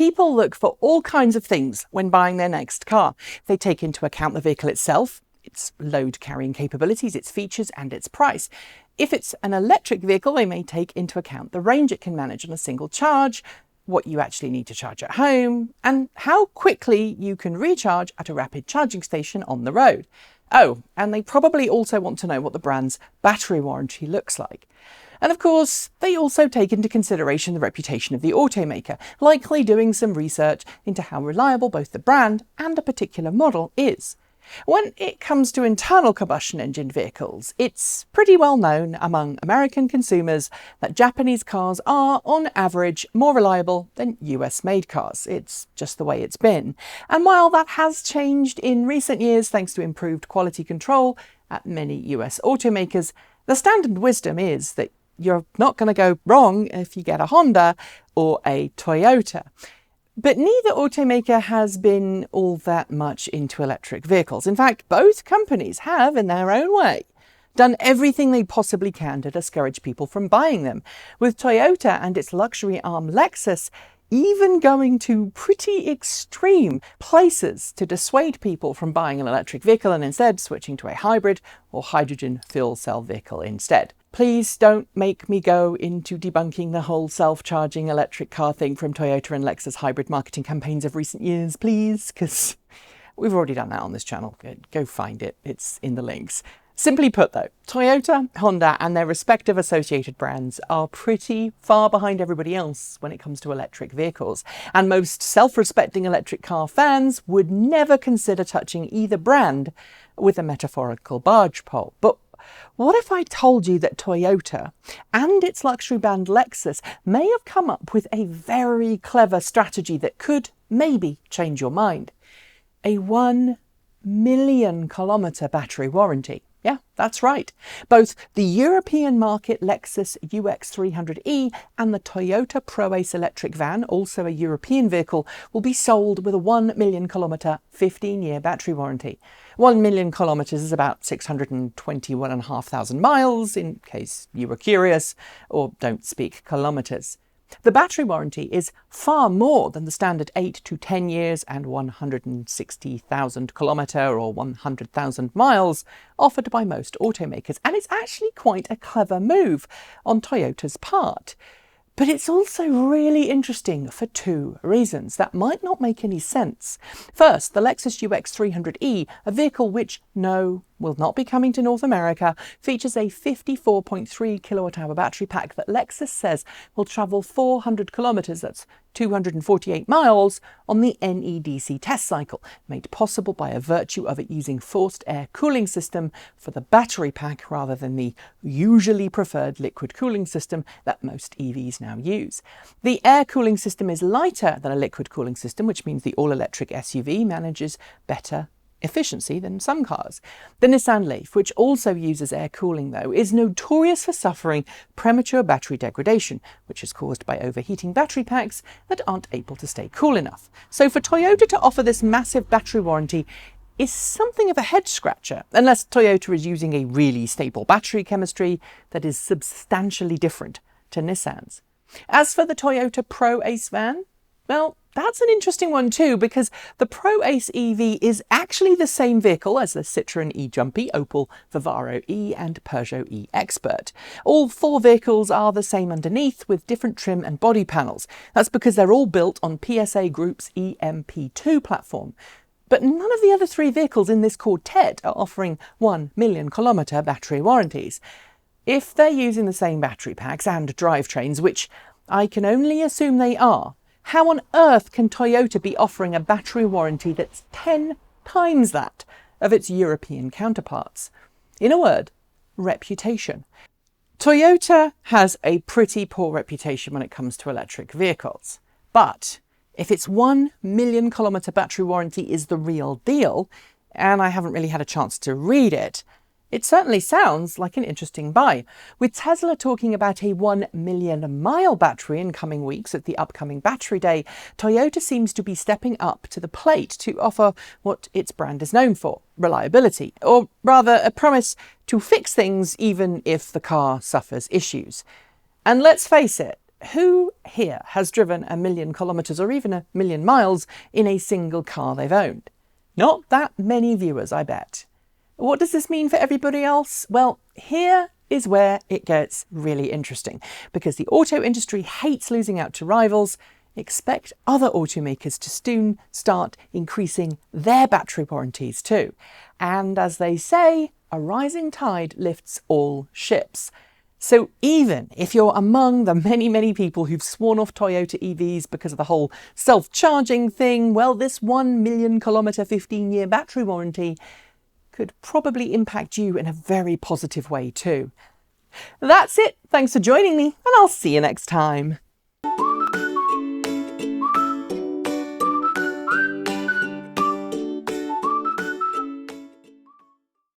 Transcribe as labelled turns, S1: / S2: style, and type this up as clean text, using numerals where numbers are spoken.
S1: People look for all kinds of things when buying their next car. They take into account the vehicle itself, its load carrying capabilities, its features and its price. If it's an electric vehicle, they may take into account the range it can manage on a single charge, what you actually need to charge at home, and how quickly you can recharge at a rapid charging station on the road. Oh, and they probably also want to know what the brand's battery warranty looks like. And of course, they also take into consideration the reputation of the automaker, likely doing some research into how reliable both the brand and a particular model is. When it comes to internal combustion engine vehicles, it's pretty well known among American consumers that Japanese cars are, on average, more reliable than US-made cars. It's just the way it's been. And while that has changed in recent years thanks to improved quality control at many US automakers, the standard wisdom is that you're not going to go wrong if you get a Honda or a Toyota. But neither automaker has been all that much into electric vehicles. In fact, both companies have, in their own way, done everything they possibly can to discourage people from buying them, with Toyota and its luxury arm Lexus even going to pretty extreme places to dissuade people from buying an electric vehicle and instead switching to a hybrid or hydrogen fuel cell vehicle instead. Please don't make me go into debunking the whole self-charging electric car thing from Toyota and Lexus hybrid marketing campaigns of recent years, please, because we've already done that on this channel. Go find it. It's in the links. Simply put though, Toyota, Honda and their respective associated brands are pretty far behind everybody else when it comes to electric vehicles, and most self-respecting electric car fans would never consider touching either brand with a metaphorical barge pole. But what if I told you that Toyota and its luxury brand Lexus may have come up with a very clever strategy that could maybe change your mind? A 1 million kilometer battery warranty. Yeah, that's right. Both the European market Lexus UX300E and the Toyota ProAce electric van, also a European vehicle, will be sold with a 1 million kilometre 15-year battery warranty. 1 million kilometres is about 621,500 miles, in case you were curious or don't speak kilometres. The battery warranty is far more than the standard 8 to 10 years and 160,000 kilometre or 100,000 miles offered by most automakers, and it's actually quite a clever move on Toyota's part. But it's also really interesting for two reasons that might not make any sense. First, the Lexus UX300E, a vehicle which, no, will not be coming to North America, features a 54.3 kilowatt-hour battery pack that Lexus says will travel 400 kilometres, that's 248 miles, on the NEDC test cycle, made possible by a virtue of it using forced air cooling system for the battery pack rather than the usually preferred liquid cooling system that most EVs now use. The air cooling system is lighter than a liquid cooling system, which means the all-electric SUV manages better efficiency than some cars. The Nissan Leaf, which also uses air cooling though, is notorious for suffering premature battery degradation, which is caused by overheating battery packs that aren't able to stay cool enough. So for Toyota to offer this massive battery warranty is something of a head scratcher, unless Toyota is using a really stable battery chemistry that is substantially different to Nissan's. As for the Toyota ProAce van, well, that's an interesting one too, because the ProAce EV is actually the same vehicle as the Citroën e-Jumpy, Opel Vivaro E and Peugeot e-Expert. All four vehicles are the same underneath with different trim and body panels. That's because they're all built on PSA Group's EMP2 platform. But none of the other three vehicles in this quartet are offering 1 million kilometre battery warranties. If they're using the same battery packs and drivetrains, which I can only assume they are, how on earth can Toyota be offering a battery warranty that's 10 times that of its European counterparts? In a word, reputation. Toyota has a pretty poor reputation when it comes to electric vehicles. But if its 1 million kilometre battery warranty is the real deal, and I haven't really had a chance to read it, it certainly sounds like an interesting buy. With Tesla talking about a 1 million mile battery in coming weeks at the upcoming Battery Day, Toyota seems to be stepping up to the plate to offer what its brand is known for, reliability, or rather a promise to fix things even if the car suffers issues. And let's face it, Who here has driven 1,000,000 kilometres or even 1,000,000 miles in a single car they've owned? Not that many viewers, I bet. What does this mean for everybody else? Well, here is where it gets really interesting, because the auto industry hates losing out to rivals. Expect other automakers to soon start increasing their battery warranties too. And as they say, a rising tide lifts all ships. So even if you're among the many people who've sworn off Toyota EVs because of the whole self-charging thing, well, this 1,000,000 kilometre 15-year battery warranty could probably impact you in a very positive way too. That's it. Thanks for joining me, and I'll see you next time.